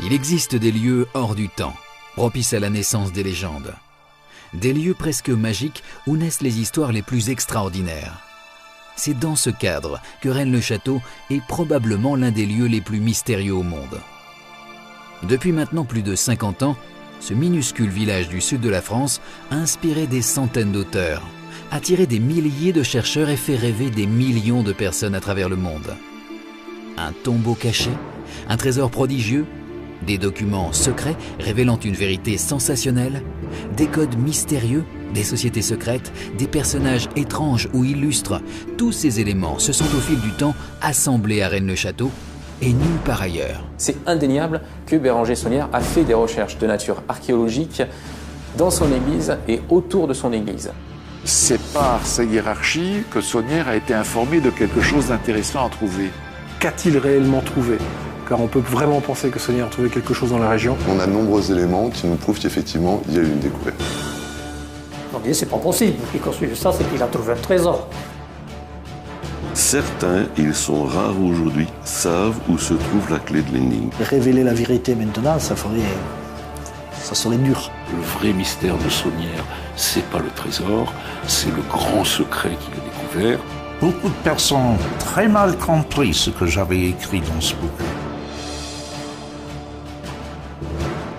Il existe des lieux hors du temps, propices à la naissance des légendes. Des lieux presque magiques où naissent les histoires les plus extraordinaires. C'est dans ce cadre que Rennes-le-Château est probablement l'un des lieux les plus mystérieux au monde. Depuis maintenant plus de 50 ans, ce minuscule village du sud de la France a inspiré des centaines d'auteurs, attiré des milliers de chercheurs et fait rêver des millions de personnes à travers le monde. Un tombeau caché, un trésor prodigieux, des documents secrets révélant une vérité sensationnelle, des codes mystérieux, des sociétés secrètes, des personnages étranges ou illustres, tous ces éléments se sont au fil du temps assemblés à Rennes-le-Château et nulle part ailleurs. C'est indéniable que Béranger Saunière a fait des recherches de nature archéologique dans son église et autour de son église. C'est par sa hiérarchie que Saunière a été informé de quelque chose d'intéressant à trouver. Qu'a-t-il réellement trouvé? Car on peut vraiment penser que Saunière a trouvé quelque chose dans la région. On a de nombreux éléments qui nous prouvent qu'effectivement, il y a eu une découverte. On dit c'est pas possible, qu'il construise ça, c'est qu'il a trouvé un trésor. Certains, ils sont rares aujourd'hui, savent où se trouve la clé de l'énigme. Révéler la vérité maintenant, ça serait dur. Le vrai mystère de Saunière, c'est pas le trésor, c'est le grand secret qu'il a découvert. Beaucoup de personnes ont très mal compris ce que j'avais écrit dans ce bouquin.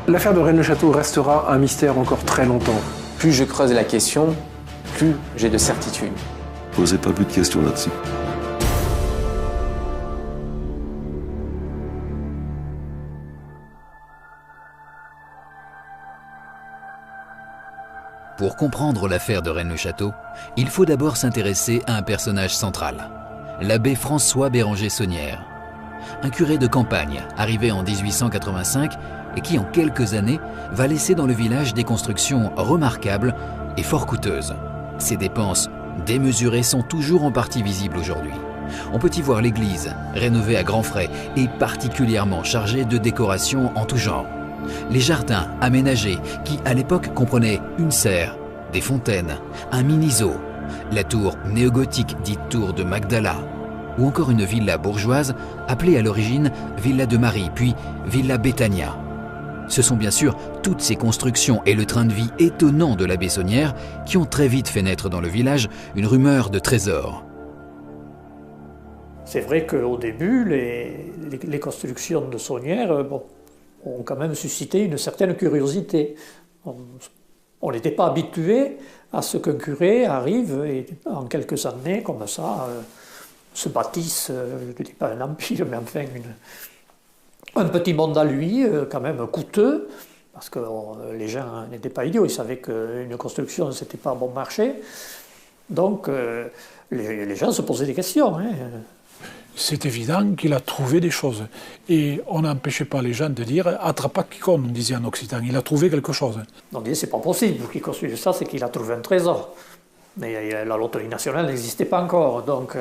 L'affaire de Rennes-le-Château restera un mystère encore très longtemps. Plus je creuse la question, plus j'ai de certitudes. Posez pas plus de questions là-dessus. Pour comprendre l'affaire de Rennes-le-Château, il faut d'abord s'intéresser à un personnage central, l'abbé François Béranger Saunière. Un curé de campagne arrivé en 1885 et qui en quelques années va laisser dans le village des constructions remarquables et fort coûteuses. Ces dépenses démesurées sont toujours en partie visibles aujourd'hui. On peut y voir l'église, rénovée à grands frais et particulièrement chargée de décorations en tout genre. Les jardins aménagés qui, à l'époque, comprenaient une serre, des fontaines, un mini-zoo, la tour néogothique dite tour de Magdala, ou encore une villa bourgeoise appelée à l'origine Villa de Marie, puis Villa Betania. Ce sont bien sûr toutes ces constructions et le train de vie étonnant de l'abbé Saunière qui ont très vite fait naître dans le village une rumeur de trésors. C'est vrai qu'au début, les constructions de Saunière ont quand même suscité une certaine curiosité. On n'était pas habitué à ce qu'un curé arrive et en quelques années, comme ça, se bâtisse, je ne dis pas un empire, mais enfin un petit monde à lui, quand même coûteux, parce que les gens n'étaient pas idiots, ils savaient qu'une construction, ce n'était pas bon marché. Donc, les gens se posaient des questions. C'est évident qu'il a trouvé des choses. Et on n'empêchait pas les gens de dire « attrapa quiconque », on disait en Occitan. Il a trouvé quelque chose. On disait « c'est pas possible qu'il construise ça, c'est qu'il a trouvé un trésor ». Mais la loterie nationale n'existait pas encore, donc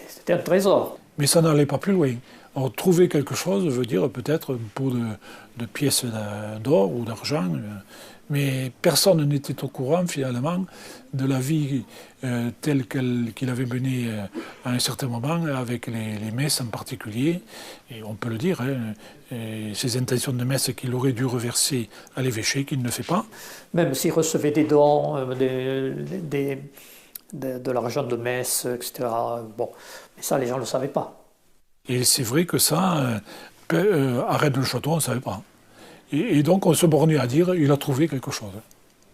c'était un trésor. Mais ça n'allait pas plus loin. Alors, trouver quelque chose veut dire peut-être un pot de pièces d'or ou d'argent, mais personne n'était au courant finalement de la vie telle qu'il avait menée à un certain moment, avec les messes en particulier, et on peut le dire, ces intentions de messe qu'il aurait dû reverser à l'évêché, qu'il ne fait pas. Même s'il recevait des dons, de l'argent de messe, etc., bon, mais ça les gens ne le savaient pas. Et c'est vrai que ça, à Rennes-le-Château, on ne savait pas. Et donc on se bornait à dire il a trouvé quelque chose.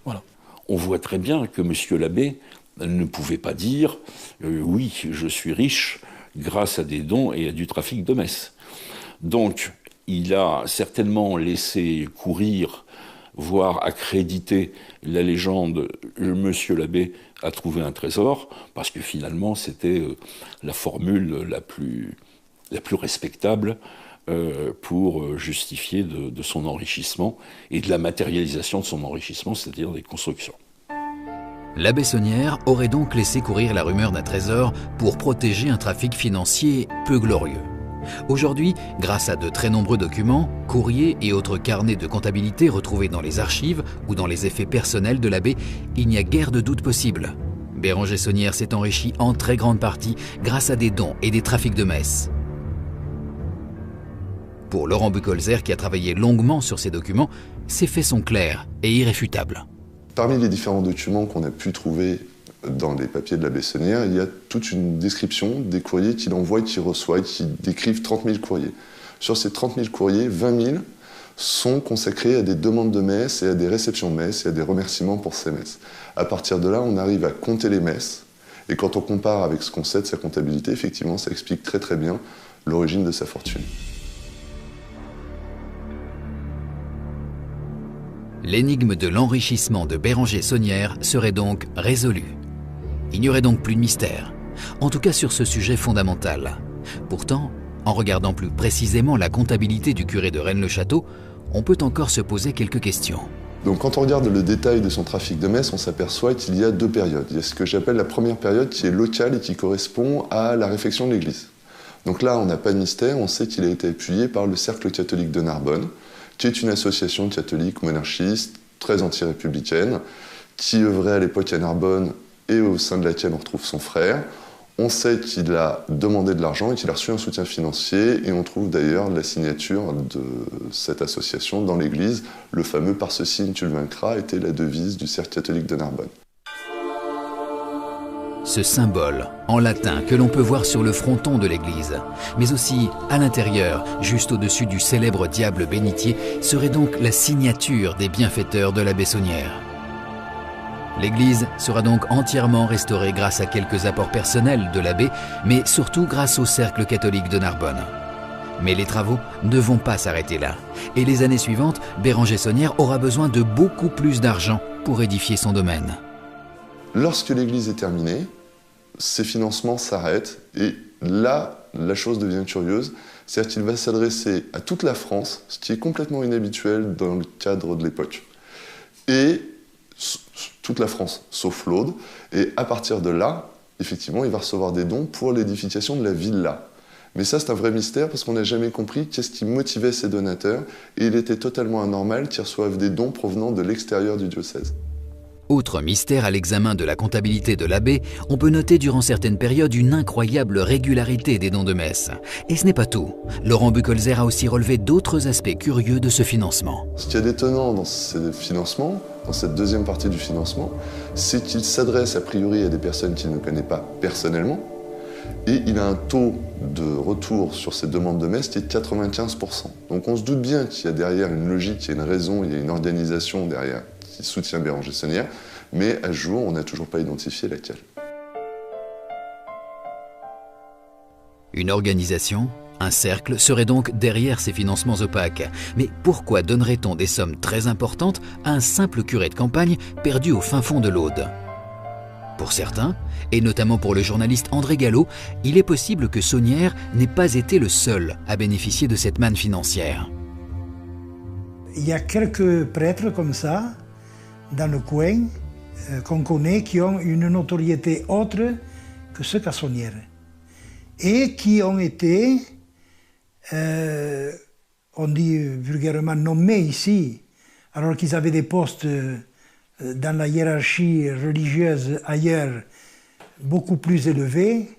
Voilà. On voit très bien que M. l'abbé ne pouvait pas dire oui, je suis riche grâce à des dons et à du trafic de messe. Donc il a certainement laissé courir, voire accréditer la légende M. l'abbé a trouvé un trésor, parce que finalement c'était la formule la plus respectable pour justifier de son enrichissement et de la matérialisation de son enrichissement, c'est-à-dire des constructions. L'abbé Saunière aurait donc laissé courir la rumeur d'un trésor pour protéger un trafic financier peu glorieux. Aujourd'hui, grâce à de très nombreux documents, courriers et autres carnets de comptabilité retrouvés dans les archives ou dans les effets personnels de l'abbé, il n'y a guère de doute possible. Béranger Saunière s'est enrichi en très grande partie grâce à des dons et des trafics de messe. Pour Laurent Buchholzer, qui a travaillé longuement sur ces documents, ces faits sont clairs et irréfutables. Parmi les différents documents qu'on a pu trouver dans les papiers de l'abbé Saunière, il y a toute une description des courriers qu'il envoie et qu'il reçoit, et qui décrivent 30 000 courriers. Sur ces 30 000 courriers, 20 000 sont consacrés à des demandes de messe et à des réceptions de messe et à des remerciements pour ces messes. À partir de là, on arrive à compter les messes, et quand on compare avec ce qu'on sait de sa comptabilité, effectivement, ça explique très très bien l'origine de sa fortune. L'énigme de l'enrichissement de Béranger Saunière serait donc résolue. Il n'y aurait donc plus de mystère, en tout cas sur ce sujet fondamental. Pourtant, en regardant plus précisément la comptabilité du curé de Rennes-le-Château, on peut encore se poser quelques questions. Donc quand on regarde le détail de son trafic de messes, on s'aperçoit qu'il y a deux périodes. Il y a ce que j'appelle la première période qui est locale et qui correspond à la réfection de l'église. Donc là, on n'a pas de mystère, on sait qu'il a été appuyé par le Cercle catholique de Narbonne, qui est une association catholique monarchiste, très anti-républicaine, qui œuvrait à l'époque à Narbonne et au sein de laquelle on retrouve son frère. On sait qu'il a demandé de l'argent et qu'il a reçu un soutien financier, et on trouve d'ailleurs la signature de cette association dans l'église. Le fameux « Par ce signe tu le vaincras » était la devise du Cercle catholique de Narbonne. Ce symbole, en latin, que l'on peut voir sur le fronton de l'église, mais aussi à l'intérieur, juste au-dessus du célèbre diable bénitier, serait donc la signature des bienfaiteurs de l'abbé Saunière. L'église sera donc entièrement restaurée grâce à quelques apports personnels de l'abbé, mais surtout grâce au Cercle catholique de Narbonne. Mais les travaux ne vont pas s'arrêter là. Et les années suivantes, Béranger Saunière aura besoin de beaucoup plus d'argent pour édifier son domaine. Lorsque l'église est terminée, ses financements s'arrêtent, et là, la chose devient curieuse. C'est-à-dire qu'il va s'adresser à toute la France, ce qui est complètement inhabituel dans le cadre de l'époque. Et toute la France, sauf l'Aude. Et à partir de là, effectivement, il va recevoir des dons pour l'édification de la villa. Mais ça, c'est un vrai mystère, parce qu'on n'a jamais compris qu'est-ce qui motivait ces donateurs, et il était totalement anormal qu'ils reçoivent des dons provenant de l'extérieur du diocèse. Autre mystère à l'examen de la comptabilité de l'abbé, on peut noter durant certaines périodes une incroyable régularité des dons de messe. Et ce n'est pas tout. Laurent Buchholzer a aussi relevé d'autres aspects curieux de ce financement. Ce qui est étonnant dans ces financements, dans cette deuxième partie du financement, c'est qu'il s'adresse a priori à des personnes qu'il ne connaît pas personnellement, et il a un taux de retour sur ces demandes de messe qui est de 95%. Donc on se doute bien qu'il y a derrière une logique, il y a une raison, il y a une organisation derrière qui soutient Béranger Saunière, mais à ce jour, on n'a toujours pas identifié laquelle. Une organisation, un cercle, serait donc derrière ces financements opaques. Mais pourquoi donnerait-on des sommes très importantes à un simple curé de campagne perdu au fin fond de l'Aude ? Pour certains, et notamment pour le journaliste André Gallo, il est possible que Saunière n'ait pas été le seul à bénéficier de cette manne financière. Il y a quelques prêtres comme ça, dans le coin, qu'on connaît, qui ont une notoriété autre que ceux qu'a Saunière. Et qui ont été, on dit vulgairement, nommés ici, alors qu'ils avaient des postes dans la hiérarchie religieuse ailleurs beaucoup plus élevés,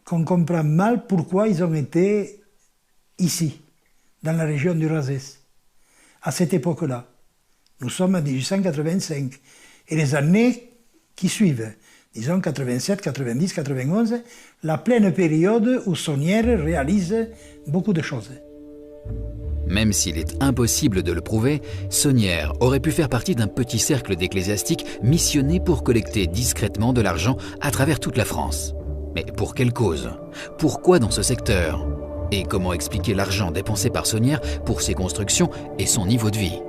qu'on comprend mal pourquoi ils ont été ici, dans la région du Razès, à cette époque-là. Nous sommes en 1885. Et les années qui suivent, disons 87, 90, 91, la pleine période où Saunière réalise beaucoup de choses. Même s'il est impossible de le prouver, Saunière aurait pu faire partie d'un petit cercle d'ecclésiastiques missionné pour collecter discrètement de l'argent à travers toute la France. Mais pour quelle cause? Pourquoi dans ce secteur? Et comment expliquer l'argent dépensé par Saunière pour ses constructions et son niveau de vie?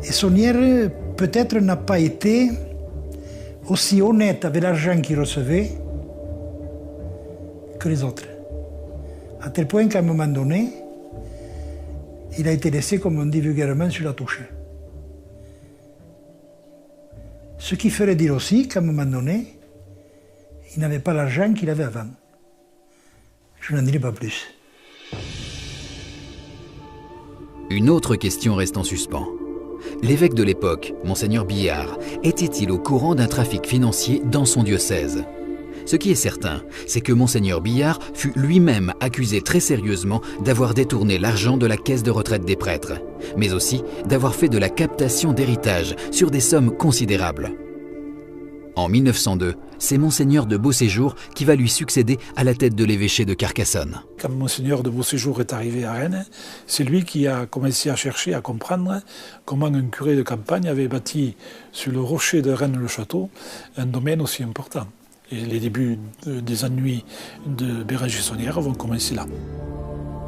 Et Saunière, peut-être, n'a pas été aussi honnête avec l'argent qu'il recevait que les autres. À tel point qu'à un moment donné, il a été laissé, comme on dit vulgairement, sur la touche. Ce qui ferait dire aussi qu'à un moment donné, il n'avait pas l'argent qu'il avait avant. Je n'en dirai pas plus. Une autre question reste en suspens. L'évêque de l'époque, Monseigneur Billard, était-il au courant d'un trafic financier dans son diocèse? Ce qui est certain, c'est que Monseigneur Billard fut lui-même accusé très sérieusement d'avoir détourné l'argent de la caisse de retraite des prêtres, mais aussi d'avoir fait de la captation d'héritage sur des sommes considérables. En 1902, c'est Monseigneur de Beauséjour qui va lui succéder à la tête de l'évêché de Carcassonne. Quand Monseigneur de Beauséjour est arrivé à Rennes, c'est lui qui a commencé à chercher, à comprendre comment un curé de campagne avait bâti sur le rocher de Rennes-le-Château un domaine aussi important. Et les débuts des ennuis de Bérenger Saunière vont commencer là.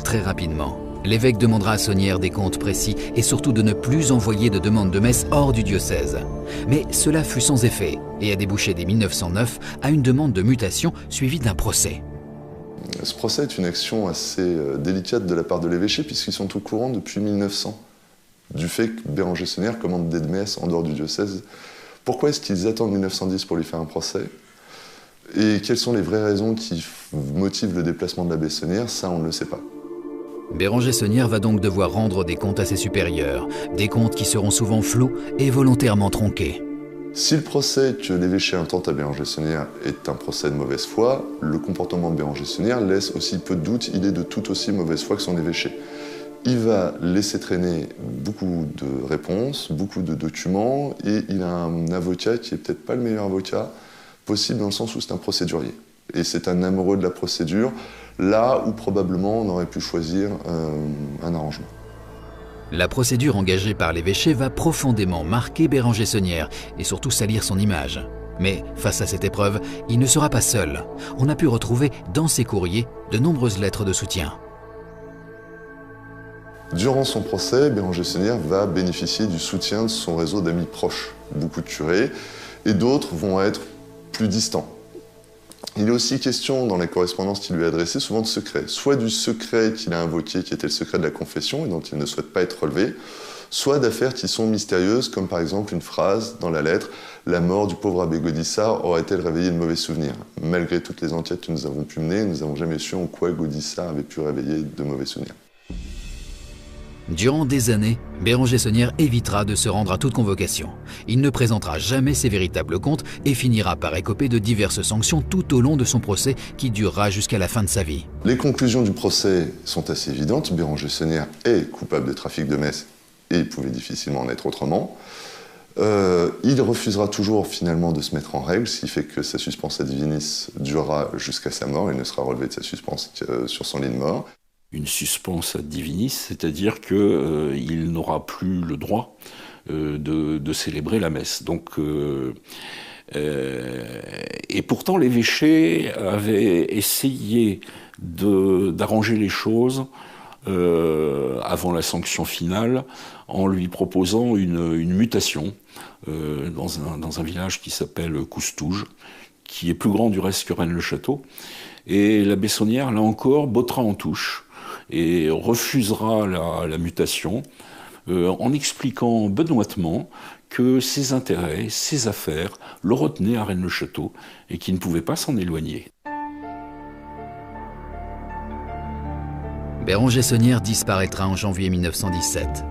Très rapidement, l'évêque demandera à Saunière des comptes précis et surtout de ne plus envoyer de demandes de messe hors du diocèse. Mais cela fut sans effet et a débouché dès 1909 à une demande de mutation suivie d'un procès. Ce procès est une action assez délicate de la part de l'évêché puisqu'ils sont au courant depuis 1900 du fait que Bérenger Saunière commande des messes en dehors du diocèse. Pourquoi est-ce qu'ils attendent 1910 pour lui faire un procès? Et quelles sont les vraies raisons qui motivent le déplacement de l'abbé Saunière? Ça, on ne le sait pas. Bérenger Saunière va donc devoir rendre des comptes à ses supérieurs, des comptes qui seront souvent flous et volontairement tronqués. Si le procès que l'évêché intente à Bérenger Saunière est un procès de mauvaise foi, le comportement de Bérenger Saunière laisse aussi peu de doute, il est de tout aussi mauvaise foi que son évêché. Il va laisser traîner beaucoup de réponses, beaucoup de documents, et il a un avocat qui est peut-être pas le meilleur avocat possible dans le sens où c'est un procédurier. Et c'est un amoureux de la procédure, là où probablement on aurait pu choisir un arrangement. La procédure engagée par l'évêché va profondément marquer Bérenger Saunière et surtout salir son image. Mais face à cette épreuve, il ne sera pas seul. On a pu retrouver dans ses courriers de nombreuses lettres de soutien. Durant son procès, Bérenger Saunière va bénéficier du soutien de son réseau d'amis proches, beaucoup de curés, et d'autres vont être plus distants. Il est aussi question, dans la correspondance qu'il lui a adressée, souvent de secret. Soit du secret qu'il a invoqué, qui était le secret de la confession, et dont il ne souhaite pas être relevé, soit d'affaires qui sont mystérieuses, comme par exemple une phrase dans la lettre « La mort du pauvre abbé Gaudissart aurait-elle réveillé de mauvais souvenirs ?» Malgré toutes les enquêtes que nous avons pu mener, nous n'avons jamais su en quoi Gaudissart avait pu réveiller de mauvais souvenirs. Durant des années, Bérenger Saunière évitera de se rendre à toute convocation. Il ne présentera jamais ses véritables comptes et finira par écoper de diverses sanctions tout au long de son procès qui durera jusqu'à la fin de sa vie. Les conclusions du procès sont assez évidentes. Bérenger Saunière est coupable de trafic de messes et pouvait difficilement en être autrement. Il refusera toujours finalement de se mettre en règle, ce qui fait que sa suspensa divinis durera jusqu'à sa mort. Il ne sera relevé de sa suspense sur son lit de mort. Une suspensa divinis, c'est-à-dire qu'il n'aura plus le droit de célébrer la messe. Donc, et pourtant, l'évêché avait essayé d'arranger les choses avant la sanction finale en lui proposant une mutation dans un village qui s'appelle Coustouge, qui est plus grand du reste que Rennes-le-Château. Et l'abbé Saunière, là encore, bottera en touche et refusera la mutation en expliquant benoîtement que ses intérêts, ses affaires le retenaient à Rennes-le-Château et qu'il ne pouvait pas s'en éloigner. Bérenger Saunière disparaîtra en janvier 1917.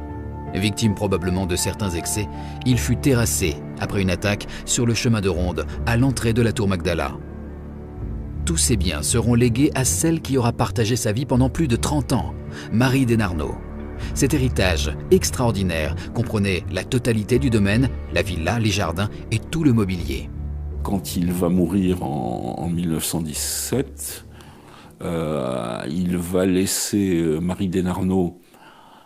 Victime probablement de certains excès, il fut terrassé après une attaque sur le chemin de ronde à l'entrée de la tour Magdala. Tous ses biens seront légués à celle qui aura partagé sa vie pendant plus de 30 ans, Marie Desnarnaud. Cet héritage extraordinaire comprenait la totalité du domaine, la villa, les jardins et tout le mobilier. Quand il va mourir en 1917, il va laisser Marie Desnarnaud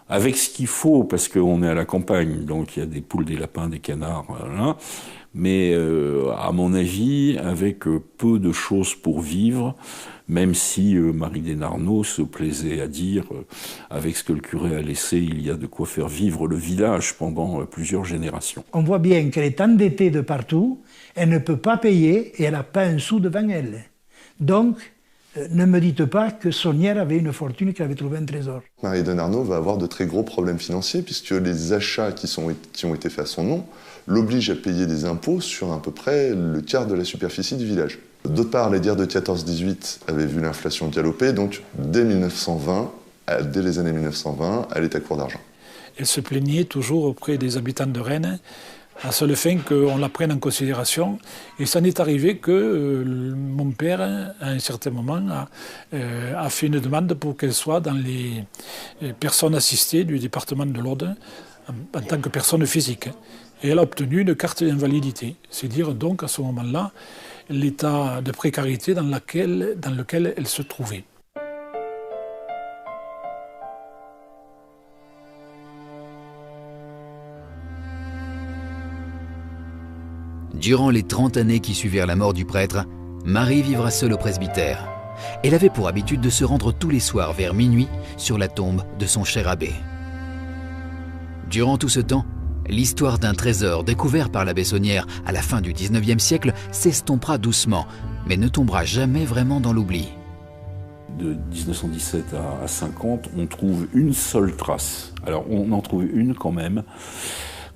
avec ce qu'il faut, parce qu'on est à la campagne, donc il y a des poules, des lapins, des canards, voilà. Mais à mon avis, avec peu de choses pour vivre, même si Marie Desnarnaud se plaisait à dire, avec ce que le curé a laissé, il y a de quoi faire vivre le village pendant plusieurs générations. On voit bien qu'elle est endettée de partout, elle ne peut pas payer et elle n'a pas un sou devant elle. Donc, ne me dites pas que Saunière avait une fortune, qu'elle avait trouvé un trésor. Marie Desnarnaud va avoir de très gros problèmes financiers puisque les achats qui ont été faits à son nom l'obligent à payer des impôts sur à peu près le quart de la superficie du village. D'autre part, les guerres de 14-18 avaient vu l'inflation galoper, donc dès 1920, dès les années 1920, elle est à court d'argent. Elle se plaignait toujours auprès des habitants de Rennes à seule fin qu'on la prenne en considération. Et ça n'est arrivé que mon père, à un certain moment, a fait une demande pour qu'elle soit dans les personnes assistées du département de l'Aude en tant que personne physique. Et elle a obtenu une carte d'invalidité. C'est dire donc à ce moment-là l'état de précarité dans lequel elle se trouvait. Durant les 30 années qui suivirent la mort du prêtre, Marie vivra seule au presbytère. Elle avait pour habitude de se rendre tous les soirs vers minuit sur la tombe de son cher abbé. Durant tout ce temps, l'histoire d'un trésor découvert par l'abbé Saunière à la fin du XIXe siècle s'estompera doucement, mais ne tombera jamais vraiment dans l'oubli. De 1917 à 50, on trouve une seule trace. Alors on en trouve une quand même,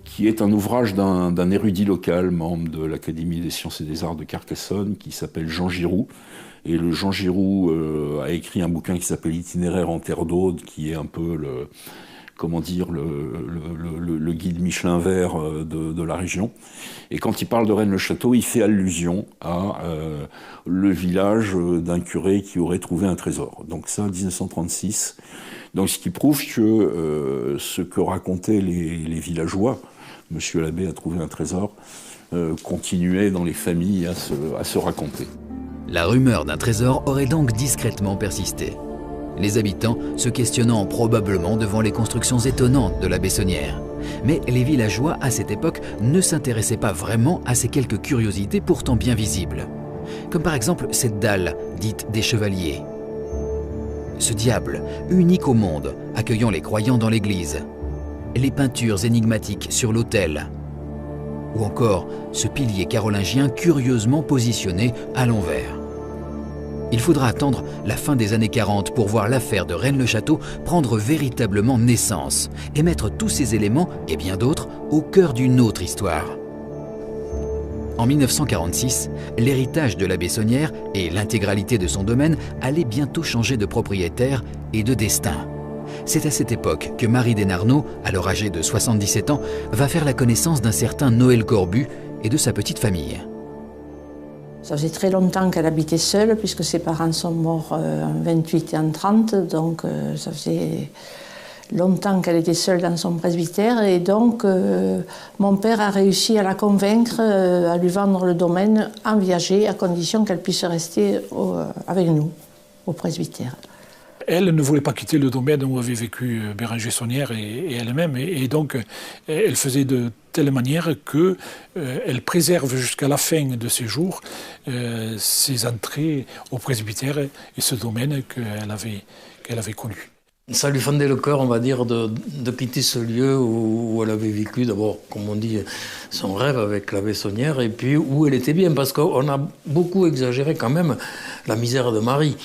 qui est un ouvrage d'un érudit local, membre de l'Académie des sciences et des arts de Carcassonne, qui s'appelle Jean Giroux. Et le Jean Giroux a écrit un bouquin qui s'appelle Itinéraire en terre d'Aude, qui est un peu le guide Michelin vert de la région. Et quand il parle de Rennes-le-Château, il fait allusion à le village d'un curé qui aurait trouvé un trésor. Donc ça, 1936. Donc ce qui prouve que ce que racontaient les villageois, Monsieur l'abbé a trouvé un trésor, continuait dans les familles à se raconter. La rumeur d'un trésor aurait donc discrètement persisté. Les habitants se questionnant probablement devant les constructions étonnantes de l'abbé Saunière. Mais les villageois, à cette époque, ne s'intéressaient pas vraiment à ces quelques curiosités pourtant bien visibles. Comme par exemple cette dalle, dite des chevaliers. Ce diable, unique au monde, accueillant les croyants dans l'église. Les peintures énigmatiques sur l'autel. Ou encore ce pilier carolingien curieusement positionné à l'envers. Il faudra attendre la fin des années 40 pour voir l'affaire de Rennes-le-Château prendre véritablement naissance et mettre tous ces éléments, et bien d'autres, au cœur d'une autre histoire. En 1946, l'héritage de l'abbé Saunière et l'intégralité de son domaine allaient bientôt changer de propriétaire et de destin. C'est à cette époque que Marie Desnarnaud, alors âgée de 77 ans, va faire la connaissance d'un certain Noël Corbu et de sa petite famille. Ça faisait très longtemps qu'elle habitait seule, puisque ses parents sont morts en 28 et en 30, donc ça faisait longtemps qu'elle était seule dans son presbytère, et donc mon père a réussi à la convaincre à lui vendre le domaine en viager, à condition qu'elle puisse rester avec nous, au presbytère. Elle ne voulait pas quitter le domaine où avait vécu Béranger Saunière et elle-même, et donc elle faisait de telle manière qu'elle préserve jusqu'à la fin de ses jours ses entrées au presbytère et ce domaine qu'elle avait connu. Ça lui fendait le cœur, on va dire, de quitter ce lieu où elle avait vécu, d'abord, comme on dit, son rêve avec l'abbé Saunière, et puis où elle était bien, parce qu'on a beaucoup exagéré quand même la misère de Marie.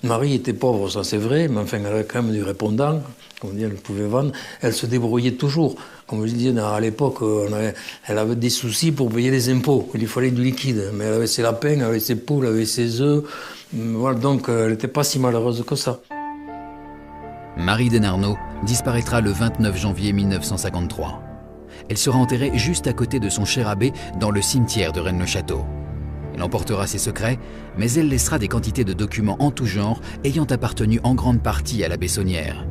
Marie était pauvre, ça c'est vrai, mais enfin, elle avait quand même du répondant, comme on dit, elle pouvait vendre. Elle se débrouillait toujours. Comme je disais, à l'époque, elle avait des soucis pour payer les impôts. Il lui fallait du liquide. Mais elle avait ses lapins, elle avait ses poules, elle avait ses œufs. Voilà, donc elle n'était pas si malheureuse que ça. Marie Desnarnaud disparaîtra le 29 janvier 1953. Elle sera enterrée juste à côté de son cher abbé dans le cimetière de Rennes-le-Château. Elle emportera ses secrets, mais elle laissera des quantités de documents en tout genre ayant appartenu en grande partie à l'abbé Saunière.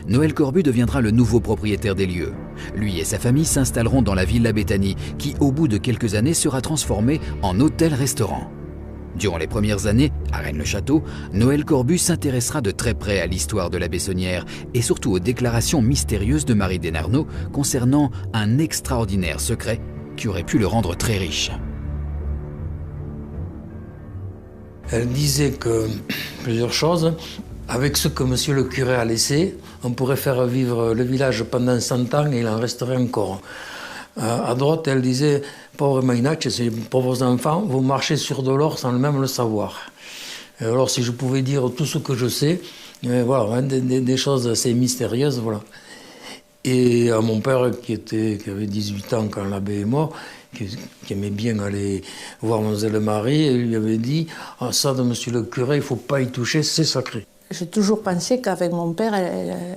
Noël Corbu deviendra le nouveau propriétaire des lieux. Lui et sa famille s'installeront dans la Villa Béthanie, qui au bout de quelques années sera transformée en hôtel-restaurant. Durant les premières années, à Rennes-le-Château, Noël Corbu s'intéressera de très près à l'histoire de l'abbé Saunière et surtout aux déclarations mystérieuses de Marie Desnarnaud concernant un extraordinaire secret qui aurait pu le rendre très riche. Elle disait que plusieurs choses. Avec ce que monsieur le curé a laissé, on pourrait faire vivre le village pendant 100 ans et il en resterait encore. À droite, elle disait « Pauvre Maïnach, ces pauvres enfants, vous marchez sur de l'or sans même le savoir. » Alors si je pouvais dire tout ce que je sais, voilà, des choses assez mystérieuses, voilà. Et à mon père, qui avait 18 ans quand l'abbé est mort, qui aimait bien aller voir Mlle Marie, il lui avait dit « ça de monsieur le curé, il ne faut pas y toucher, c'est sacré. » J'ai toujours pensé qu'avec mon père,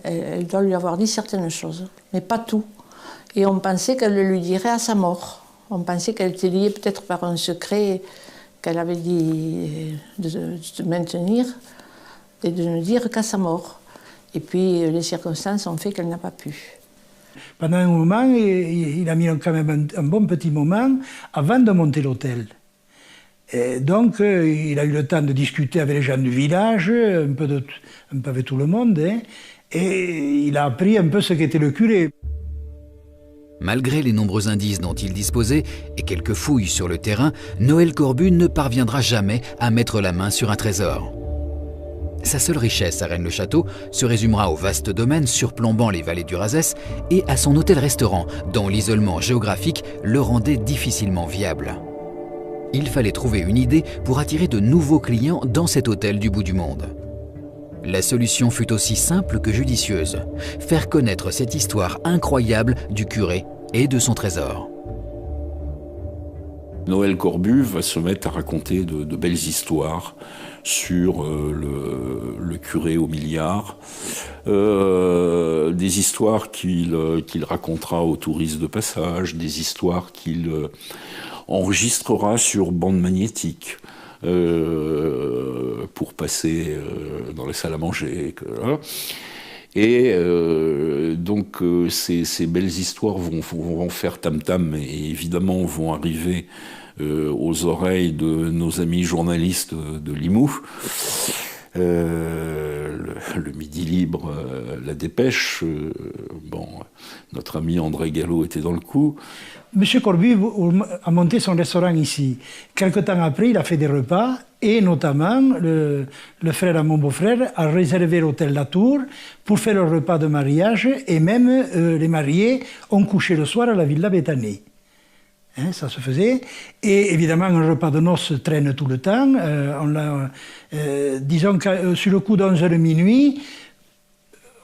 elle doit lui avoir dit certaines choses, mais pas tout. Et on pensait qu'elle le lui dirait à sa mort. On pensait qu'elle était liée peut-être par un secret qu'elle avait dit de maintenir et de ne dire qu'à sa mort. Et puis les circonstances ont fait qu'elle n'a pas pu. Pendant un moment, il a mis quand même un bon petit moment avant de monter l'hôtel. Et donc, il a eu le temps de discuter avec les gens du village, un peu avec tout le monde, hein, et il a appris un peu ce qu'était le curé. Malgré les nombreux indices dont il disposait et quelques fouilles sur le terrain, Noël Corbu ne parviendra jamais à mettre la main sur un trésor. Sa seule richesse à Rennes-le-Château se résumera au vaste domaine surplombant les vallées du Razès et à son hôtel-restaurant, dont l'isolement géographique le rendait difficilement viable. Il fallait trouver une idée pour attirer de nouveaux clients dans cet hôtel du bout du monde. La solution fut aussi simple que judicieuse, faire connaître cette histoire incroyable du curé et de son trésor. Noël Corbu va se mettre à raconter de belles histoires sur le curé au milliard, des histoires qu'il racontera aux touristes de passage, des histoires qu'il enregistrera sur bande magnétique pour passer dans les salles à manger. Et donc ces belles histoires vont faire tam-tam et évidemment vont arriver aux oreilles de nos amis journalistes de Limoux. Le Midi Libre, La Dépêche, notre ami André Gallo était dans le coup. Monsieur Corbu a monté son restaurant ici. Quelque temps après, il a fait des repas et notamment le frère à mon beau-frère a réservé l'hôtel La Tour pour faire le repas de mariage et même les mariés ont couché le soir à la Villa Béthanie. Hein, ça se faisait. Et évidemment, un repas de noces traîne tout le temps. Disons que sur le coup d'11h minuit,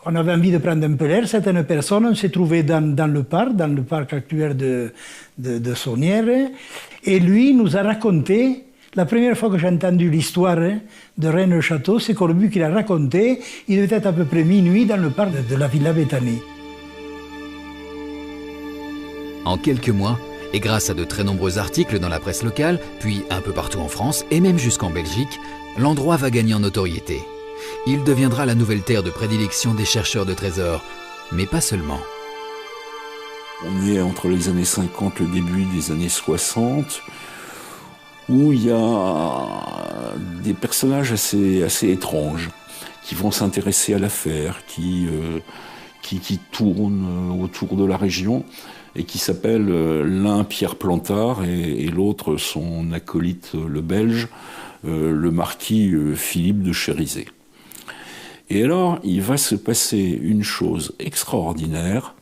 on avait envie de prendre un peu l'air. Certaines personnes, on s'est trouvées dans le parc actuel de Saunière. Et lui nous a raconté, la première fois que j'ai entendu l'histoire de Rennes-le-Château, c'est Corbu qui l'a raconté. Il devait être à peu près minuit dans le parc de la Villa Béthanie. En quelques mois, et grâce à de très nombreux articles dans la presse locale, puis un peu partout en France et même jusqu'en Belgique, l'endroit va gagner en notoriété. Il deviendra la nouvelle terre de prédilection des chercheurs de trésors, mais pas seulement. On est entre les années 50 et le début des années 60, où il y a des personnages assez étranges qui vont s'intéresser à l'affaire, qui tournent autour de la région et qui s'appellent l'un Pierre Plantard et l'autre son acolyte le Belge, le marquis Philippe de Chérizet. Et alors, il va se passer une chose extraordinaire,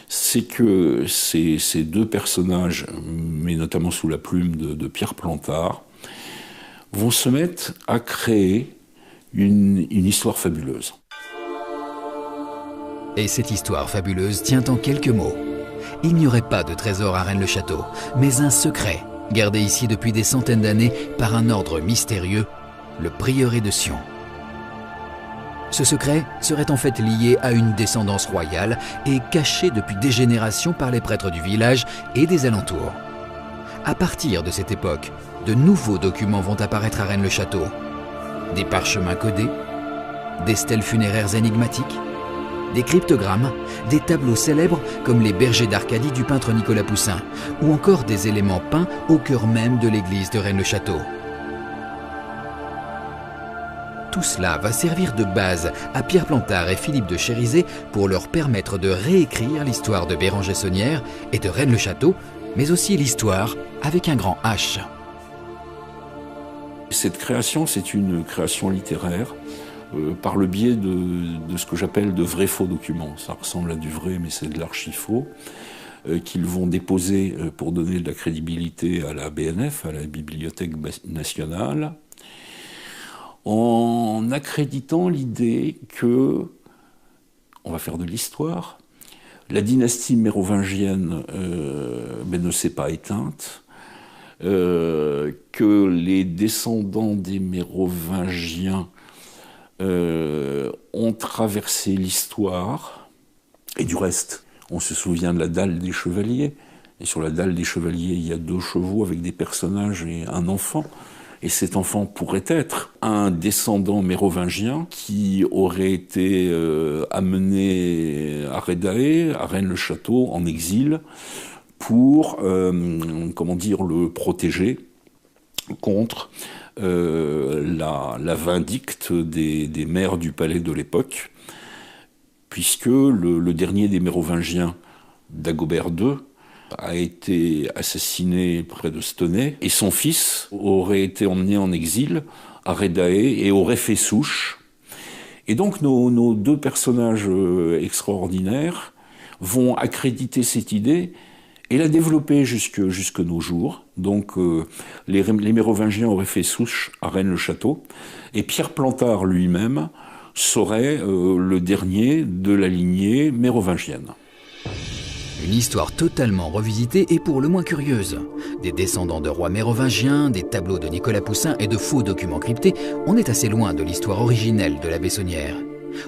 c'est que ces deux personnages, mais notamment sous la plume de Pierre Plantard, vont se mettre à créer une histoire fabuleuse. Et cette histoire fabuleuse tient en quelques mots. Il n'y aurait pas de trésor à Rennes-le-Château, mais un secret, gardé ici depuis des centaines d'années par un ordre mystérieux, le prieuré de Sion. Ce secret serait en fait lié à une descendance royale et caché depuis des générations par les prêtres du village et des alentours. À partir de cette époque, de nouveaux documents vont apparaître à Rennes-le-Château. Des parchemins codés, des stèles funéraires énigmatiques, des cryptogrammes, des tableaux célèbres comme les bergers d'Arcadie du peintre Nicolas Poussin, ou encore des éléments peints au cœur même de l'église de Rennes-le-Château. Tout cela va servir de base à Pierre Plantard et Philippe de Chérizet pour leur permettre de réécrire l'histoire de Bérenger-Saunière et de Rennes-le-Château, mais aussi l'histoire avec un grand H. Cette création, c'est une création littéraire par le biais de ce que j'appelle de vrais faux documents. Ça ressemble à du vrai, mais c'est de l'archi-faux, qu'ils vont déposer pour donner de la crédibilité à la BNF, à la Bibliothèque nationale, en accréditant l'idée que on va faire de l'histoire. La dynastie mérovingienne ne s'est pas éteinte, que les descendants des Mérovingiens ont traversé l'histoire, et du reste, On se souvient de la dalle des chevaliers. Et sur la dalle des chevaliers, il y a 2 chevaux avec des personnages et un enfant. Et cet enfant pourrait être un descendant mérovingien qui aurait été amené à Rhédaé, à Rennes-le-Château, en exil, pour, le protéger contre la vindicte des maires du palais de l'époque, puisque le dernier des Mérovingiens, Dagobert II, a été assassiné près de Stenay, et son fils aurait été emmené en exil à Rhédaé et aurait fait souche. Et donc nos 2 personnages extraordinaires vont accréditer cette idée et la développer jusque nos jours. Donc les Mérovingiens auraient fait souche à Rennes-le-Château, et Pierre Plantard lui-même serait le dernier de la lignée mérovingienne. Une histoire totalement revisitée et pour le moins curieuse. Des descendants de rois mérovingiens, des tableaux de Nicolas Poussin et de faux documents cryptés, on est assez loin de l'histoire originelle de l'abbé Saunière.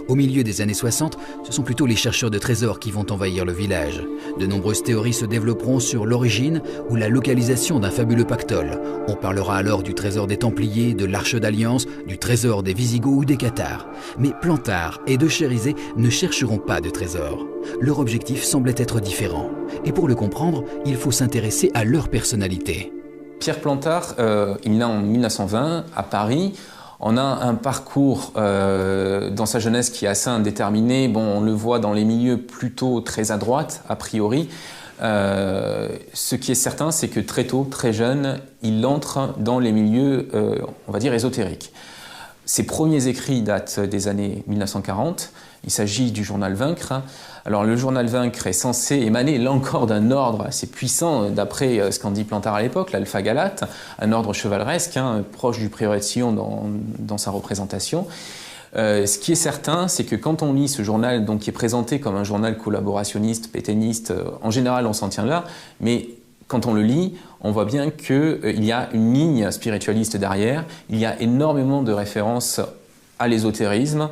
Au milieu des années 60, ce sont plutôt les chercheurs de trésors qui vont envahir le village. De nombreuses théories se développeront sur l'origine ou la localisation d'un fabuleux pactole. On parlera alors du trésor des Templiers, de l'Arche d'Alliance, du trésor des Visigoths ou des Cathares. Mais Plantard et de Chérizet ne chercheront pas de trésor. Leur objectif semblait être différent. Et pour le comprendre, il faut s'intéresser à leur personnalité. Pierre Plantard, il est né en 1920 à Paris. On a un parcours dans sa jeunesse qui est assez indéterminé. Bon, on le voit dans les milieux plutôt très à droite, a priori. Ce qui est certain, c'est que très tôt, très jeune, il entre dans les milieux, on va dire, ésotériques. Ses premiers écrits datent des années 1940. Il s'agit du journal Vaincre. Alors le journal Vaincre est censé émaner, là encore, d'un ordre assez puissant, d'après ce qu'en dit Plantard à l'époque, l'Alpha Galate, un ordre chevaleresque, proche du prieuré de Sion dans sa représentation. Ce qui est certain, c'est que quand on lit ce journal, donc, qui est présenté comme un journal collaborationniste, pétainiste, en général on s'en tient là, mais quand on le lit, on voit bien qu'il y a une ligne spiritualiste derrière, il y a énormément de références à l'ésotérisme,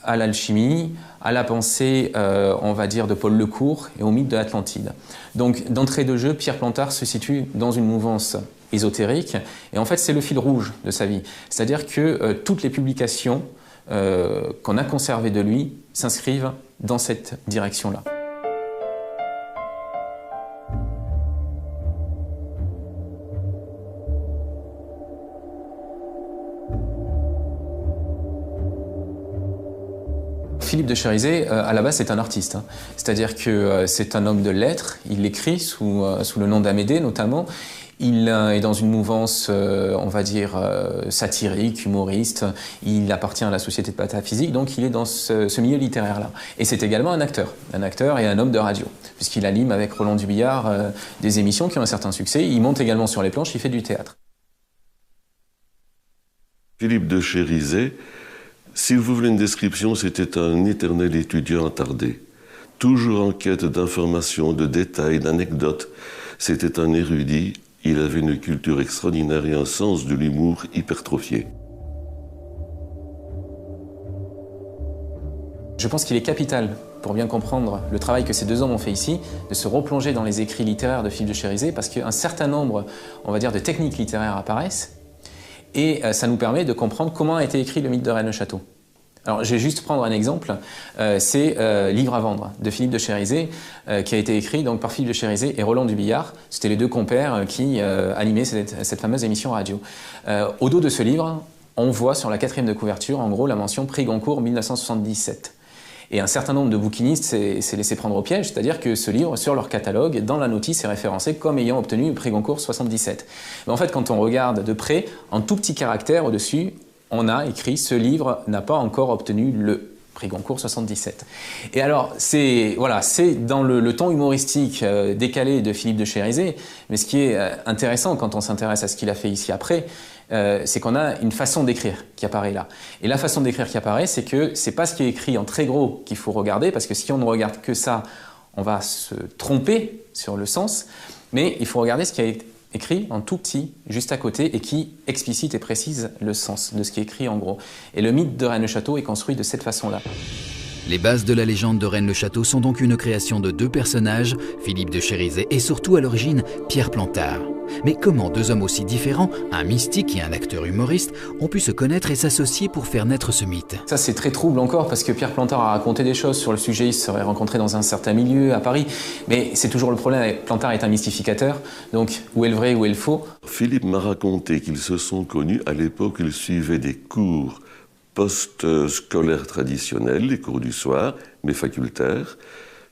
à l'alchimie, à la pensée, on va dire, de Paul Lecourt et au mythe de l'Atlantide. Donc, d'entrée de jeu, Pierre Plantard se situe dans une mouvance ésotérique, et en fait, c'est le fil rouge de sa vie. C'est-à-dire que toutes les publications qu'on a conservées de lui s'inscrivent dans cette direction-là. Philippe de Chérizet, à la base, c'est un artiste. C'est-à-dire que c'est un homme de lettres. Il écrit sous le nom d'Amédée, notamment. Il est dans une mouvance, on va dire, satirique, humoriste. Il appartient à la Société de Pataphysique, donc il est dans ce milieu littéraire-là. Et c'est également un acteur et un homme de radio, puisqu'il anime avec Roland Dubillard des émissions qui ont un certain succès. Il monte également sur les planches, il fait du théâtre. Philippe de Chérizet, si vous voulez une description, c'était un éternel étudiant attardé. Toujours en quête d'informations, de détails, d'anecdotes. C'était un érudit, il avait une culture extraordinaire et un sens de l'humour hypertrophié. Je pense qu'il est capital, pour bien comprendre le travail que ces 2 hommes ont fait ici, de se replonger dans les écrits littéraires de Philippe de Chérizet, parce qu'un certain nombre, on va dire, de techniques littéraires apparaissent, et ça nous permet de comprendre comment a été écrit le mythe de Rennes-le-Château. Alors, je vais juste prendre un exemple, c'est Livre à vendre de Philippe de Chérizet, qui a été écrit donc, par Philippe de Chérizet et Roland Dubillard. C'était les 2 compères qui animaient cette fameuse émission radio. Au dos de ce livre, on voit sur la 4e de couverture, en gros, la mention Prix Goncourt 1977. Et un certain nombre de bouquinistes s'est laissé prendre au piège, c'est-à-dire que ce livre, sur leur catalogue, dans la notice, est référencé comme ayant obtenu le prix Goncourt 77. Mais en fait, quand on regarde de près, en tout petits caractères au-dessus, on a écrit « Ce livre n'a pas encore obtenu le prix Goncourt 77 ». Et alors, c'est dans le ton humoristique décalé de Philippe de Chérizet, mais ce qui est intéressant quand on s'intéresse à ce qu'il a fait ici après, c'est qu'on a une façon d'écrire qui apparaît là. Et la façon d'écrire qui apparaît, c'est que c'est pas ce qui est écrit en très gros qu'il faut regarder, parce que si on ne regarde que ça, on va se tromper sur le sens, mais il faut regarder ce qui a été écrit en tout petit, juste à côté, et qui explicite et précise le sens de ce qui est écrit en gros. Et le mythe de Rennes-le-Château est construit de cette façon-là. Les bases de la légende de Rennes-le-Château sont donc une création de deux personnages, Philippe de Chérizet et surtout à l'origine Pierre Plantard. Mais comment deux hommes aussi différents, un mystique et un acteur humoriste, ont pu se connaître et s'associer pour faire naître ce mythe? Ça c'est très trouble encore parce que Pierre Plantard a raconté des choses sur le sujet, il se serait rencontré dans un certain milieu à Paris, mais c'est toujours le problème, Plantard est un mystificateur, donc où est le vrai, où est le faux? Philippe m'a raconté qu'ils se sont connus à l'époque où ils suivaient des cours post-scolaires traditionnels, les cours du soir, mais facultaires.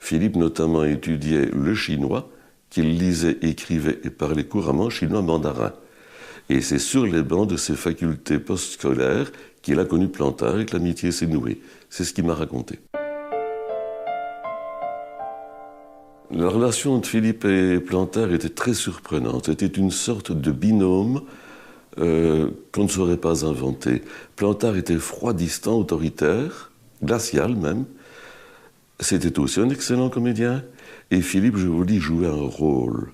Philippe notamment étudiait le chinois, qu'il lisait, écrivait et parlait couramment chinois mandarin. Et c'est sur les bancs de ses facultés post-scolaires qu'il a connu Plantard et que l'amitié s'est nouée. C'est ce qu'il m'a raconté. La relation entre Philippe et Plantard était très surprenante. C'était une sorte de binôme qu'on ne saurait pas inventer. Plantard était froid, distant, autoritaire, glacial même. C'était aussi un excellent comédien. Et Philippe, je vous dis, jouait un rôle.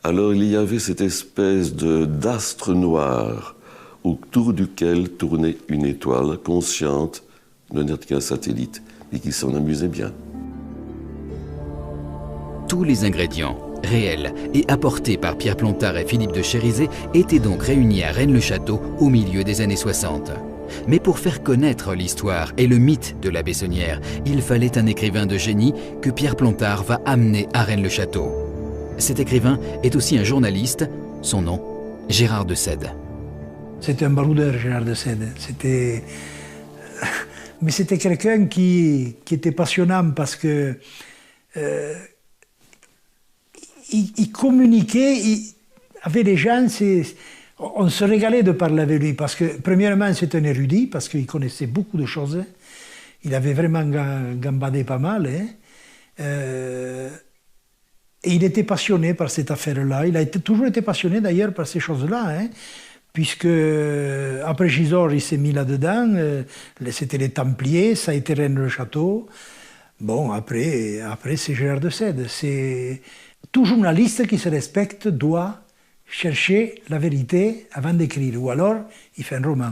Alors il y avait cette espèce d'astre noir autour duquel tournait une étoile consciente de n'être qu'un satellite et qui s'en amusait bien. Tous les ingrédients, réels et apportés par Pierre Plantard et Philippe de Chérizet, étaient donc réunis à Rennes-le-Château au milieu des années 60. Mais pour faire connaître l'histoire et le mythe de la Bessonnière, il fallait un écrivain de génie que Pierre Plantard va amener à Rennes-le-Château. Cet écrivain est aussi un journaliste, son nom, Gérard de Sède. C'était un baroudeur, Gérard de Sède. Mais c'était quelqu'un qui était passionnant parce que il communiquait avec les gens. On se régalait de parler avec lui parce que, premièrement, c'est un érudit, parce qu'il connaissait beaucoup de choses. Il avait vraiment gambadé pas mal. Et il était passionné par cette affaire-là. Il a toujours été passionné, d'ailleurs, par ces choses-là. Puisque, après Gisors, il s'est mis là-dedans. C'était les Templiers, ça a été Rennes-le-Château. Bon, après c'est Gérard de Sède. Tout journaliste qui se respecte doit chercher la vérité avant d'écrire, ou alors il fait un roman.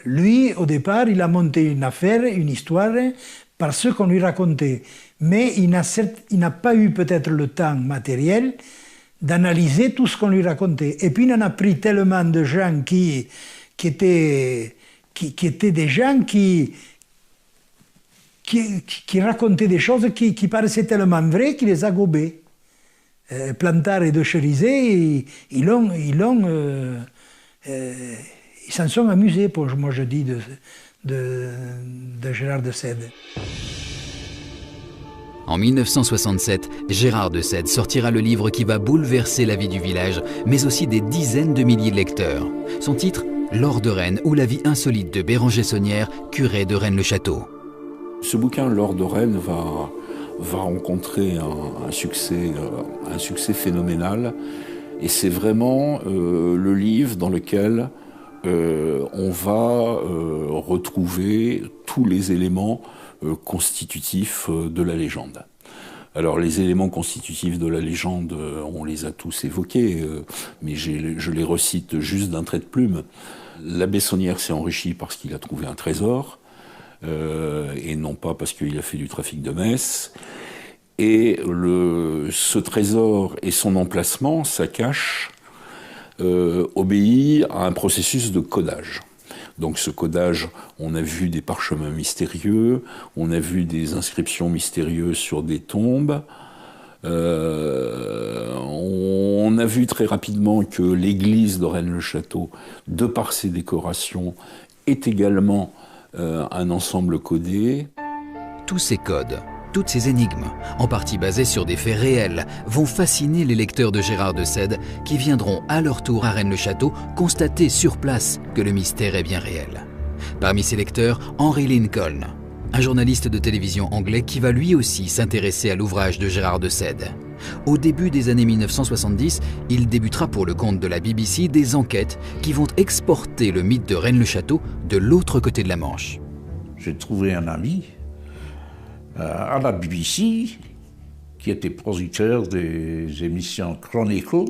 Lui, au départ, il a monté une affaire, une histoire, par ce qu'on lui racontait. Mais il n'a pas eu peut-être le temps matériel d'analyser tout ce qu'on lui racontait. Et puis il en a pris tellement de gens qui étaient des gens qui racontaient des choses qui paraissaient tellement vraies qu'il les a gobés. Plantard et de Chérizet, ils s'en sont amusés, moi je dis, de Gérard de Sède. En 1967, Gérard de Sède sortira le livre qui va bouleverser la vie du village, mais aussi des dizaines de milliers de lecteurs. Son titre, L'Or de Rennes ou la vie insolite de Béranger Saunière, curé de Rennes-le-Château. Ce bouquin, L'Or de Rennes, va rencontrer un succès phénoménal. Et c'est vraiment le livre dans lequel on va retrouver tous les éléments constitutifs de la légende. Alors les éléments constitutifs de la légende, on les a tous évoqués, mais je les recite juste d'un trait de plume. La Bessonnière s'est enrichie parce qu'il a trouvé un trésor, et non pas parce qu'il a fait du trafic de messe. Et ce trésor et son emplacement, sa cache, obéit à un processus de codage. Donc ce codage, on a vu des parchemins mystérieux, on a vu des inscriptions mystérieuses sur des tombes, on a vu très rapidement que l'église de Rennes-le-Château, de par ses décorations, est également un ensemble codé. Tous ces codes, toutes ces énigmes, en partie basées sur des faits réels, vont fasciner les lecteurs de Gérard de Sède qui viendront à leur tour à Rennes-le-Château constater sur place que le mystère est bien réel. Parmi ces lecteurs, Henry Lincoln, un journaliste de télévision anglais qui va lui aussi s'intéresser à l'ouvrage de Gérard de Sède. Au début des années 1970, il débutera pour le compte de la BBC des enquêtes qui vont exporter le mythe de Rennes-le-Château de l'autre côté de la Manche. J'ai trouvé un ami à la BBC qui était producteur des émissions Chronicle,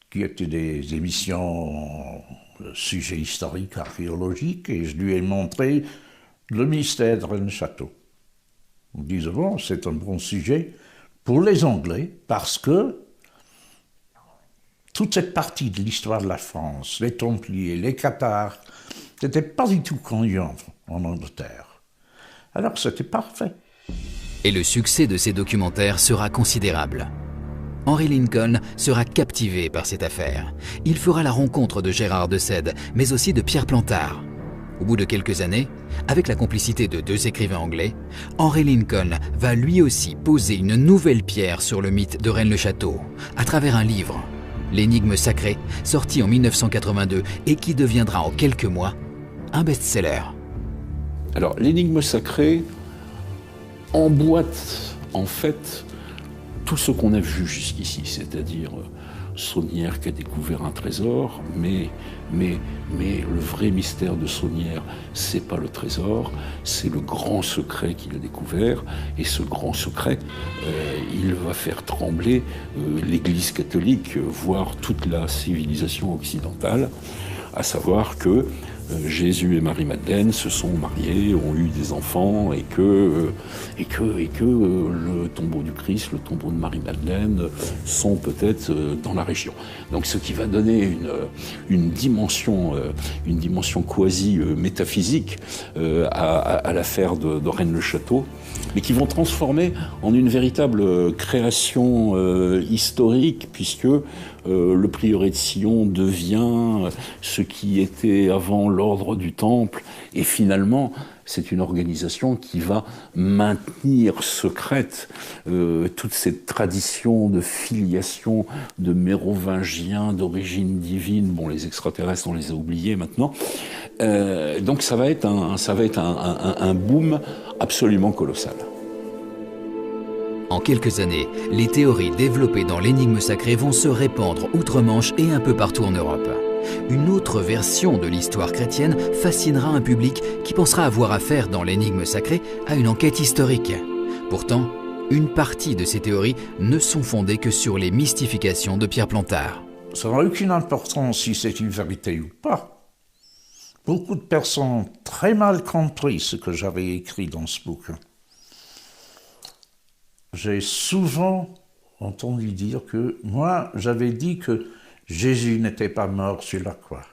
qui étaient des émissions de sujets historiques, archéologiques, et je lui ai montré le mystère de Rennes-le-Château. On disait, bon, c'est un bon sujet pour les Anglais, parce que toute cette partie de l'histoire de la France, les Templiers, les Cathares, n'était pas du tout connu en Angleterre. Alors c'était parfait. Et le succès de ces documentaires sera considérable. Henry Lincoln sera captivé par cette affaire. Il fera la rencontre de Gérard de Sède, mais aussi de Pierre Plantard. Au bout de quelques années, avec la complicité de 2 écrivains anglais, Henry Lincoln va lui aussi poser une nouvelle pierre sur le mythe de Rennes-le-Château, à travers un livre, L'énigme sacrée, sorti en 1982 et qui deviendra en quelques mois un best-seller. Alors, l'énigme sacrée emboîte en fait tout ce qu'on a vu jusqu'ici, c'est-à-dire Saunière qui a découvert un trésor, mais le vrai mystère de Saunière, c'est pas le trésor, c'est le grand secret qu'il a découvert, et ce grand secret, il va faire trembler l'Église catholique, voire toute la civilisation occidentale, à savoir que Jésus et Marie-Madeleine se sont mariés, ont eu des enfants, et que le tombeau du Christ, le tombeau de Marie-Madeleine sont peut-être dans la région. Donc ce qui va donner une dimension quasi métaphysique à l'affaire de Rennes-le-Château, mais qui vont transformer en une véritable création historique, puisque le prieuré de Sion devient ce qui était avant l'ordre du Temple, et finalement c'est une organisation qui va maintenir secrète toute cette tradition de filiation de mérovingiens d'origine divine. Bon, les extraterrestres, on les a oubliés maintenant. Donc ça va être un boom absolument colossal. En quelques années, les théories développées dans l'énigme sacrée vont se répandre outre-Manche et un peu partout en Europe. Une autre version de l'histoire chrétienne fascinera un public qui pensera avoir affaire dans l'énigme sacrée à une enquête historique. Pourtant, une partie de ces théories ne sont fondées que sur les mystifications de Pierre Plantard. Ça n'a aucune importance si c'est une vérité ou pas. Beaucoup de personnes ont très mal compris ce que j'avais écrit dans ce bouquin. J'ai souvent entendu dire que moi, j'avais dit que Jésus n'était pas mort sur la croix.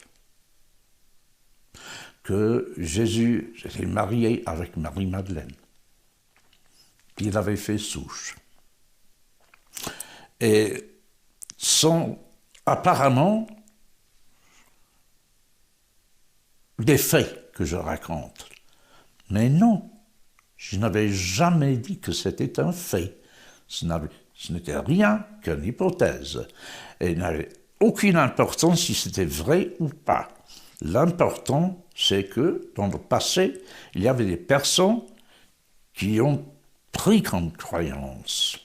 Que Jésus s'était marié avec Marie-Madeleine. Il avait fait souche. Et sont apparemment des faits que je raconte. Mais non, je n'avais jamais dit que c'était un fait. Ce n'était rien qu'une hypothèse. Et il n'avait aucune importance si c'était vrai ou pas. L'important, c'est que dans le passé, il y avait des personnes qui ont pris comme croyance.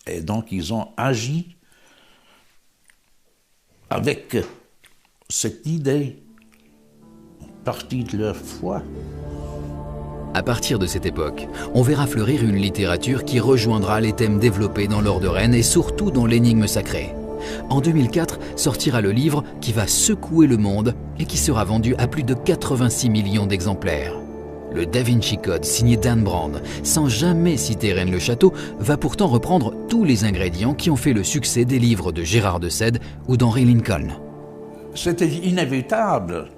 Et donc, ils ont agi avec cette idée, partie de leur foi. À partir de cette époque, on verra fleurir une littérature qui rejoindra les thèmes développés dans l'Or de Rennes et surtout dans l'énigme sacrée. En 2004, sortira le livre qui va secouer le monde et qui sera vendu à plus de 86 millions d'exemplaires. Le Da Vinci Code, signé Dan Brand, sans jamais citer Rennes-le-Château, va pourtant reprendre tous les ingrédients qui ont fait le succès des livres de Gérard de Sède ou d'Henry Lincoln. C'était inévitable.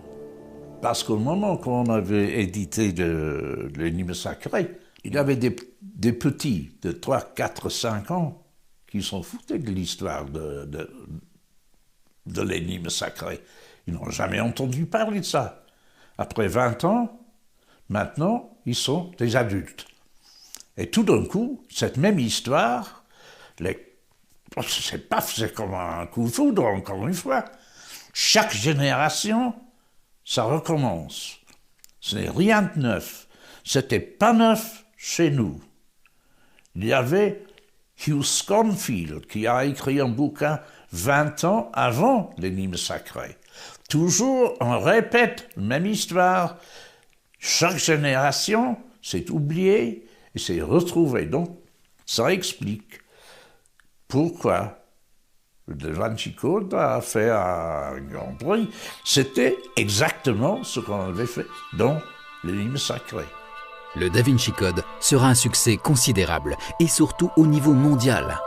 Parce qu'au moment qu'on avait édité de l'énigme sacrée, il y avait des petits de 3, 4, 5 ans qui s'en foutaient de l'histoire de l'énigme sacrée. Ils n'ont jamais entendu parler de ça. Après 20 ans, maintenant, ils sont des adultes. Et tout d'un coup, cette même histoire, c'est comme un coup de foudre, encore une fois. Chaque génération, ça recommence. Ce n'est rien de neuf. C'était pas neuf chez nous. Il y avait Hugh Schonfield qui a écrit un bouquin 20 ans avant l'énigme sacrée. Toujours, on répète la même histoire. Chaque génération s'est oubliée et s'est retrouvée. Donc, ça explique pourquoi le Da Vinci Code a fait un grand prix. C'était exactement ce qu'on avait fait dans les limes sacrées. Le Da Vinci Code sera un succès considérable et surtout au niveau mondial.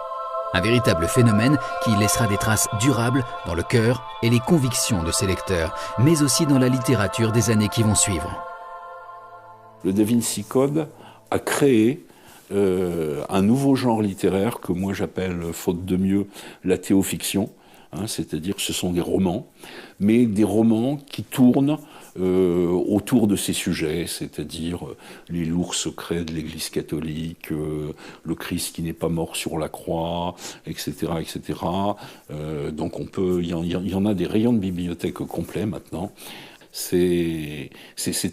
Un véritable phénomène qui laissera des traces durables dans le cœur et les convictions de ses lecteurs, mais aussi dans la littérature des années qui vont suivre. Le Da Vinci Code a créé un nouveau genre littéraire que moi j'appelle, faute de mieux, la théofiction. C'est-à-dire que ce sont des romans, mais des romans qui tournent autour de ces sujets, c'est-à-dire les lourds secrets de l'Église catholique, le Christ qui n'est pas mort sur la croix, etc., etc. Donc il y en a des rayons de bibliothèque complets maintenant. C'est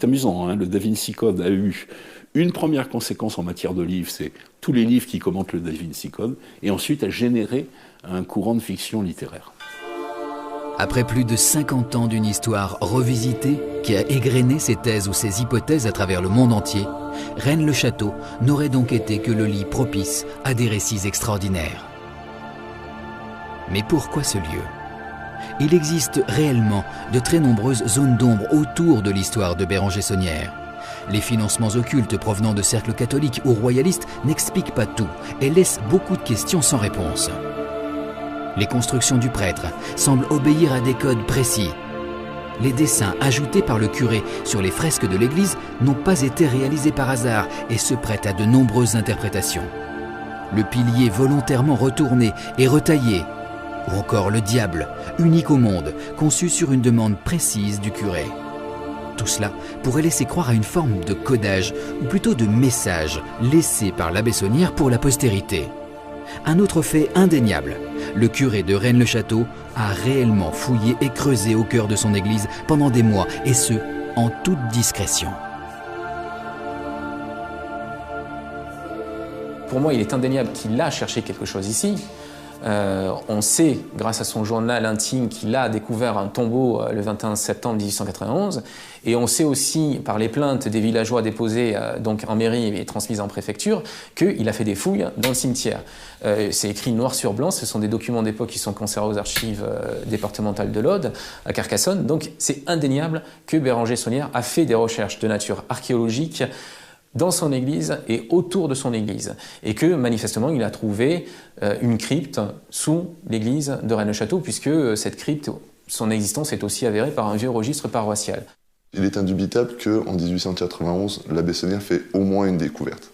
amusant, hein. Le Da Vinci Code a eu une première conséquence en matière de livres, c'est tous les livres qui commentent le Da Vinci Code, et ensuite a généré un courant de fiction littéraire. Après plus de 50 ans d'une histoire revisitée qui a égrené ses thèses ou ses hypothèses à travers le monde entier, Rennes-le-Château n'aurait donc été que le lit propice à des récits extraordinaires. Mais pourquoi ce lieu ? Il existe réellement de très nombreuses zones d'ombre autour de l'histoire de Béranger-Saunière. Les financements occultes provenant de cercles catholiques ou royalistes n'expliquent pas tout et laissent beaucoup de questions sans réponse. Les constructions du prêtre semblent obéir à des codes précis. Les dessins ajoutés par le curé sur les fresques de l'église n'ont pas été réalisés par hasard et se prêtent à de nombreuses interprétations. Le pilier volontairement retourné et retaillé, ou encore le diable, unique au monde, conçu sur une demande précise du curé. Tout cela pourrait laisser croire à une forme de codage, ou plutôt de message, laissé par l'abbé Saunière pour la postérité. Un autre fait indéniable, le curé de Rennes-le-Château a réellement fouillé et creusé au cœur de son église pendant des mois, et ce, en toute discrétion. Pour moi, il est indéniable qu'il a cherché quelque chose ici. On sait, grâce à son journal intime, qu'il a découvert un tombeau le 21 septembre 1891. Et on sait aussi, par les plaintes des villageois déposées donc en mairie et transmises en préfecture, qu'il a fait des fouilles dans le cimetière. C'est écrit noir sur blanc, ce sont des documents d'époque qui sont conservés aux archives départementales de l'Aude, à Carcassonne. Donc c'est indéniable que Béranger-Saunière a fait des recherches de nature archéologique dans son église et autour de son église. Et que, manifestement, il a trouvé une crypte sous l'église de Rennes-le-Château, puisque cette crypte, son existence est aussi avérée par un vieux registre paroissial. Il est indubitable qu'en 1891, l'abbé Saunière fait au moins une découverte.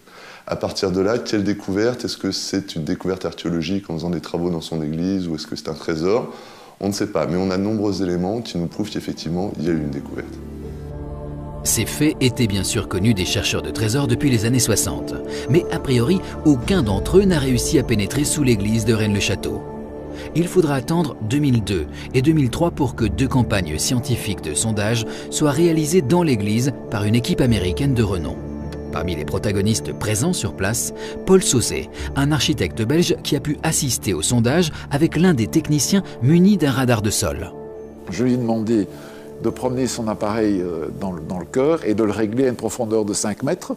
À partir de là, quelle découverte? Est-ce que c'est une découverte archéologique en faisant des travaux dans son église, ou est-ce que c'est un trésor? On ne sait pas, mais on a de nombreux éléments qui nous prouvent qu'effectivement, il y a eu une découverte. Ces faits étaient bien sûr connus des chercheurs de trésors depuis les années 60. Mais a priori, aucun d'entre eux n'a réussi à pénétrer sous l'église de Rennes-le-Château. Il faudra attendre 2002 et 2003 pour que 2 campagnes scientifiques de sondage soient réalisées dans l'église par une équipe américaine de renom. Parmi les protagonistes présents sur place, Paul Sauzet, un architecte belge qui a pu assister au sondage avec l'un des techniciens munis d'un radar de sol. Je lui ai demandé de promener son appareil dans le chœur et de le régler à une profondeur de 5 mètres.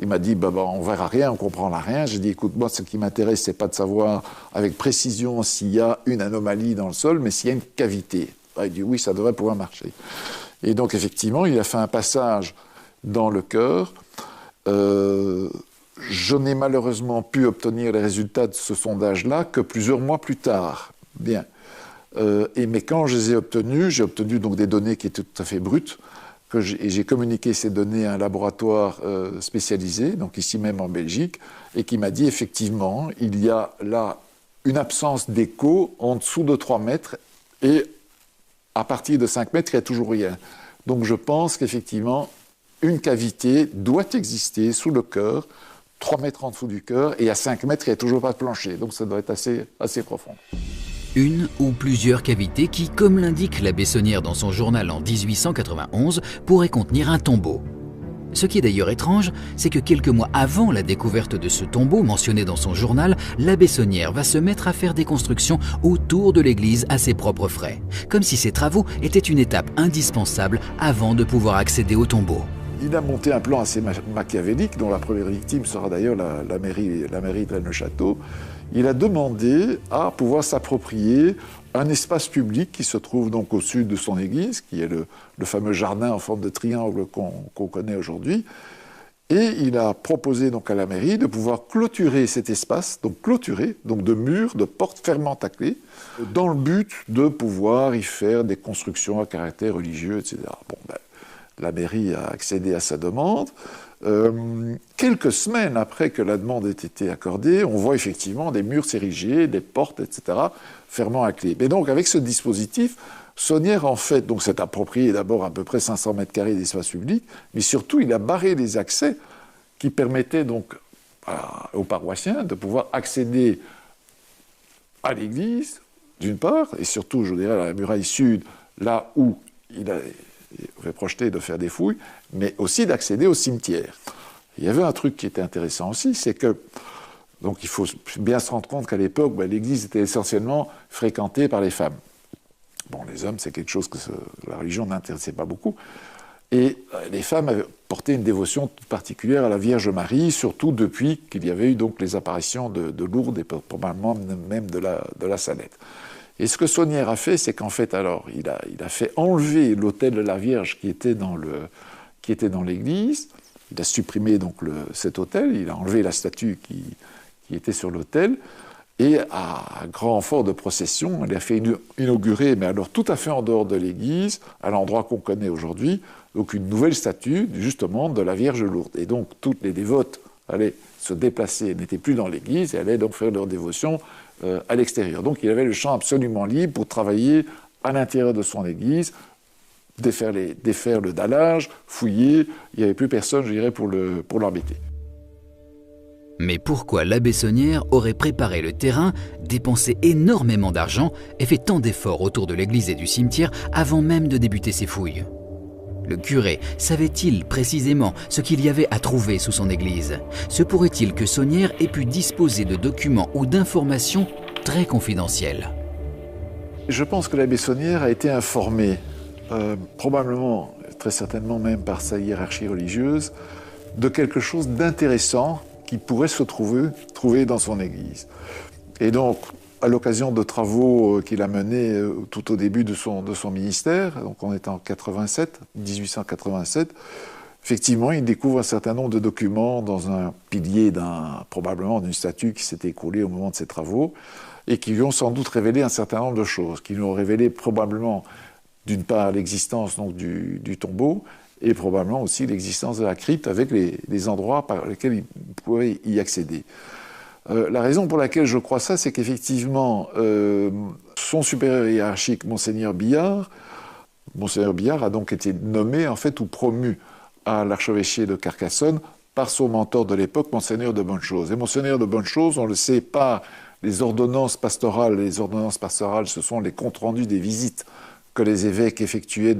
Il m'a dit, on ne verra rien, on ne comprendra rien. J'ai dit, écoute, moi, ce qui m'intéresse, ce n'est pas de savoir avec précision s'il y a une anomalie dans le sol, mais s'il y a une cavité. Il dit, oui, ça devrait pouvoir marcher. Et donc, effectivement, il a fait un passage dans le chœur. Je n'ai malheureusement pu obtenir les résultats de ce sondage-là que plusieurs mois plus tard. Bien. Mais quand je les ai obtenus, j'ai obtenu donc des données qui étaient tout à fait brutes, et j'ai communiqué ces données à un laboratoire spécialisé, donc ici même en Belgique, et qui m'a dit effectivement, il y a là une absence d'écho en dessous de 3 mètres, et à partir de 5 mètres, il n'y a toujours rien. Donc je pense qu'effectivement, une cavité doit exister sous le chœur, 3 mètres en dessous du chœur, et à 5 mètres, il n'y a toujours pas de plancher, donc ça doit être assez profond. Une ou plusieurs cavités qui, comme l'indique l'abbé Saunière dans son journal en 1891, pourraient contenir un tombeau. Ce qui est d'ailleurs étrange, c'est que quelques mois avant la découverte de ce tombeau mentionné dans son journal, l'abbé Saunière va se mettre à faire des constructions autour de l'église à ses propres frais, comme si ces travaux étaient une étape indispensable avant de pouvoir accéder au tombeau. Il a monté un plan assez machiavélique, dont la première victime sera d'ailleurs la mairie de Rennes-le-Château. il a demandé à pouvoir s'approprier un espace public qui se trouve donc au sud de son église, qui est le fameux jardin en forme de triangle qu'on connaît aujourd'hui. Et il a proposé donc à la mairie de pouvoir clôturer cet espace, donc de murs, de portes fermant à clé, dans le but de pouvoir y faire des constructions à caractère religieux, etc. Bon, la mairie a accédé à sa demande. Quelques semaines après que la demande ait été accordée, on voit effectivement des murs s'ériger, des portes, etc., fermant à clé. Mais donc, avec ce dispositif, Saunière, en fait, donc s'est approprié d'abord à peu près 500 mètres carrés d'espace public, mais surtout, il a barré les accès qui permettaient donc aux paroissiens de pouvoir accéder à l'église, d'une part, et surtout, je dirais, à la muraille sud, là où il avait projeté de faire des fouilles, mais aussi d'accéder au cimetière. Il y avait un truc qui était intéressant aussi, c'est que, donc il faut bien se rendre compte qu'à l'époque, l'église était essentiellement fréquentée par les femmes. Bon, les hommes, c'est quelque chose que la religion n'intéressait pas beaucoup. Et les femmes avaient porté une dévotion toute particulière à la Vierge Marie, surtout depuis qu'il y avait eu donc les apparitions de Lourdes et probablement même de la Salette. Et ce que Saunière a fait, c'est qu'en fait, alors, il a fait enlever l'autel de la Vierge qui était dans l'église. Il a supprimé donc cet autel, il a enlevé la statue qui était sur l'autel. Et à grand renfort de procession, il a fait inaugurer, mais alors tout à fait en dehors de l'église, à l'endroit qu'on connaît aujourd'hui, donc une nouvelle statue, justement, de la Vierge Lourde. Et donc, toutes les dévotes allaient se déplacer, n'étaient plus dans l'église, et allaient donc faire leur dévotion à l'extérieur. Donc, il avait le champ absolument libre pour travailler à l'intérieur de son église, défaire le dallage, fouiller. Il n'y avait plus personne, je dirais, pour l'embêter. Mais pourquoi l'abbé Saunière aurait préparé le terrain, dépensé énormément d'argent et fait tant d'efforts autour de l'église et du cimetière avant même de débuter ses fouilles? Le curé savait-il précisément ce qu'il y avait à trouver sous son église? Se pourrait-il que Saunière ait pu disposer de documents ou d'informations très confidentielles? Je pense que l'abbé Saunière a été informé, probablement, très certainement même par sa hiérarchie religieuse, de quelque chose d'intéressant qui pourrait se trouver dans son église. Et donc, à l'occasion de travaux qu'il a menés tout au début de son ministère, donc on est en 1887, effectivement, il découvre un certain nombre de documents dans un pilier probablement d'une statue qui s'était écroulée au moment de ses travaux, et qui lui ont sans doute révélé un certain nombre de choses, qui lui ont révélé probablement, d'une part, l'existence donc du tombeau, et probablement aussi l'existence de la crypte avec les endroits par lesquels il pouvait y accéder. La raison pour laquelle je crois ça, c'est qu'effectivement, son supérieur hiérarchique, Monseigneur Billard a donc été nommé en fait ou promu à l'archevêché de Carcassonne par son mentor de l'époque, Monseigneur de Bonnechose. Et Monseigneur de Bonnechose, on le sait, par les ordonnances pastorales. Les ordonnances pastorales, ce sont les comptes rendus des visites que les évêques effectuaient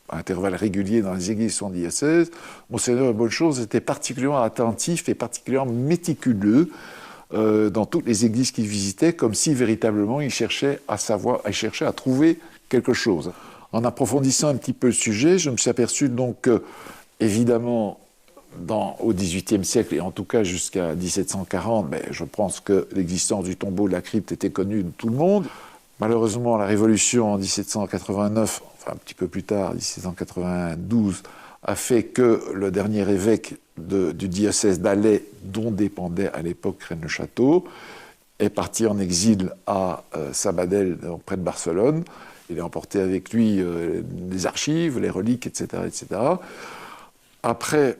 à intervalles réguliers dans les églises de son diocèse. Monseigneur de Bonnechose était particulièrement attentif et particulièrement méticuleux dans toutes les églises qu'il visitait, comme si véritablement il cherchait à trouver quelque chose. En approfondissant un petit peu le sujet, je me suis aperçu donc que, évidemment, au XVIIIe siècle, et en tout cas jusqu'à 1740, je pense que l'existence du tombeau de la crypte était connue de tout le monde. Malheureusement, la Révolution en 1789, enfin un petit peu plus tard, 1792, a fait que le dernier évêque du diocèse d'Alais, dont dépendait à l'époque Rennes-le-Château, est parti en exil à Sabadell, près de Barcelone. Il a emporté avec lui les archives, les reliques, etc. etc. Après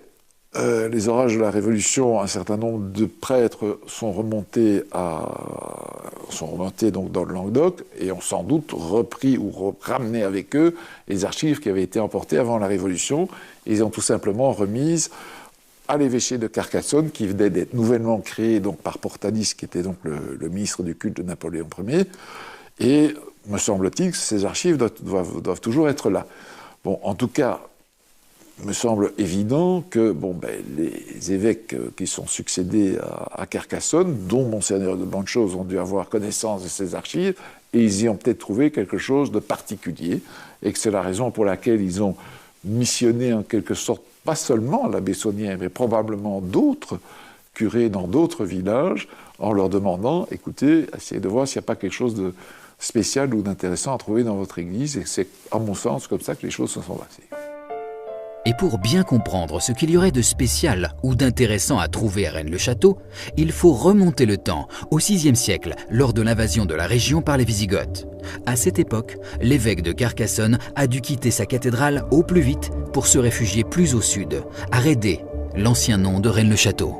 les orages de la Révolution, un certain nombre de prêtres sont remontés donc dans le Languedoc et ont sans doute repris ou ramené avec eux les archives qui avaient été emportées avant la Révolution. Et ils ont tout simplement remises à l'évêché de Carcassonne, qui venait d'être nouvellement créé donc, par Portalis, qui était donc le ministre du culte de Napoléon Ier. Et me semble-t-il que ces archives doivent toujours être là. Bon, en tout cas, il me semble évident que les évêques qui sont succédés à Carcassonne, dont Monseigneur de Bonnechose, ont dû avoir connaissance de ces archives, et ils y ont peut-être trouvé quelque chose de particulier, et que c'est la raison pour laquelle ils ont missionné en quelque sorte, pas seulement l'abbé Saunière, mais probablement d'autres curés dans d'autres villages, en leur demandant, écoutez, essayez de voir s'il n'y a pas quelque chose de spécial ou d'intéressant à trouver dans votre église. Et c'est, à mon sens, comme ça que les choses se sont passées. Et pour bien comprendre ce qu'il y aurait de spécial ou d'intéressant à trouver à Rennes-le-Château, il faut remonter le temps, au VIe siècle, lors de l'invasion de la région par les Wisigoths. À cette époque, l'évêque de Carcassonne a dû quitter sa cathédrale au plus vite pour se réfugier plus au sud, à Rédé, l'ancien nom de Rennes-le-Château.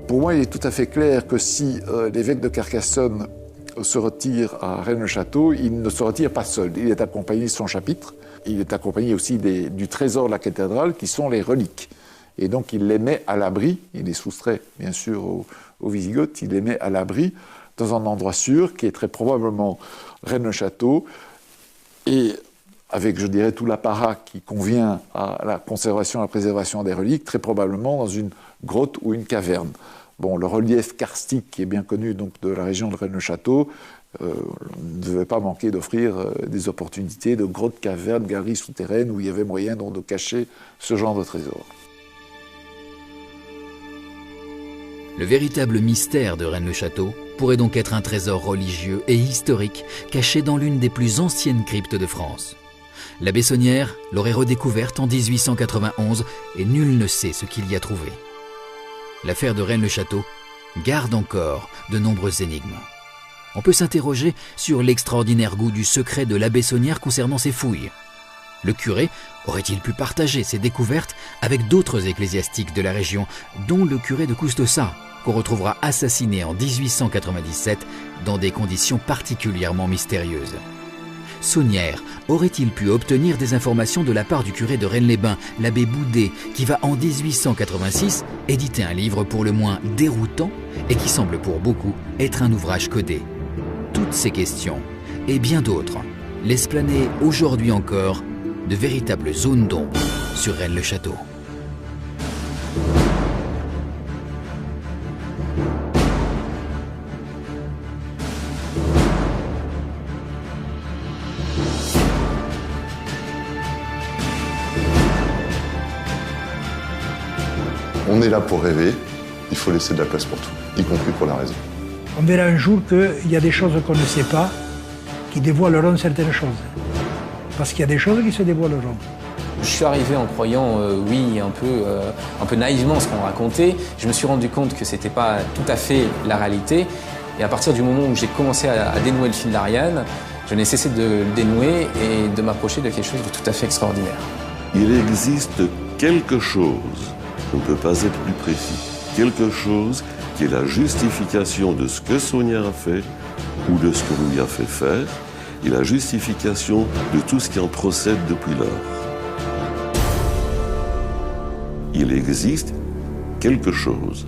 Pour moi, il est tout à fait clair que si l'évêque de Carcassonne se retire à Rennes-le-Château, il ne se retire pas seul. Il est accompagné de son chapitre. Il est accompagné aussi du trésor de la cathédrale, qui sont les reliques. Et donc, il les met à l'abri. Il les soustrait, bien sûr, aux Wisigoths. Il les met à l'abri dans un endroit sûr, qui est très probablement Rennes-le-Château. Et avec, je dirais, tout l'apparat qui convient à la conservation et à la préservation des reliques, très probablement dans une grotte ou une caverne. Bon, le relief karstique, qui est bien connu donc, de la région de Rennes-le-Château, ne devait pas manquer d'offrir des opportunités de grottes, cavernes, galeries souterraines où il y avait moyen donc, de cacher ce genre de trésor. Le véritable mystère de Rennes-le-Château pourrait donc être un trésor religieux et historique caché dans l'une des plus anciennes cryptes de France. La Bessonnière l'aurait redécouverte en 1891 et nul ne sait ce qu'il y a trouvé. L'affaire de Rennes-le-Château garde encore de nombreuses énigmes. On peut s'interroger sur l'extraordinaire goût du secret de la Bessonnière concernant ses fouilles. Le curé aurait-il pu partager ses découvertes avec d'autres ecclésiastiques de la région, dont le curé de Coustossa, qu'on retrouvera assassiné en 1897 dans des conditions particulièrement mystérieuses. Saunière aurait-il pu obtenir des informations de la part du curé de Rennes-les-Bains, l'abbé Boudet, qui va en 1886 éditer un livre pour le moins déroutant et qui semble pour beaucoup être un ouvrage codé. Toutes ces questions, et bien d'autres, laissent planer aujourd'hui encore de véritables zones d'ombre sur Rennes-le-Château. On est là pour rêver, il faut laisser de la place pour tout, y compris pour la raison. On verra un jour qu'il y a des choses qu'on ne sait pas, qui dévoileront certaines choses. Parce qu'il y a des choses qui se dévoileront. Je suis arrivé en croyant, oui, un peu naïvement ce qu'on racontait. Je me suis rendu compte que c'était pas tout à fait la réalité. Et à partir du moment où j'ai commencé à dénouer le fil d'Ariane, je n'ai cessé de le dénouer et de m'approcher de quelque chose de tout à fait extraordinaire. Il existe quelque chose, on ne peut pas être plus précis, quelque chose qui est la justification de ce que Saunière a fait ou de ce qu'on lui a fait faire, et la justification de tout ce qui en procède depuis lors. Il existe quelque chose.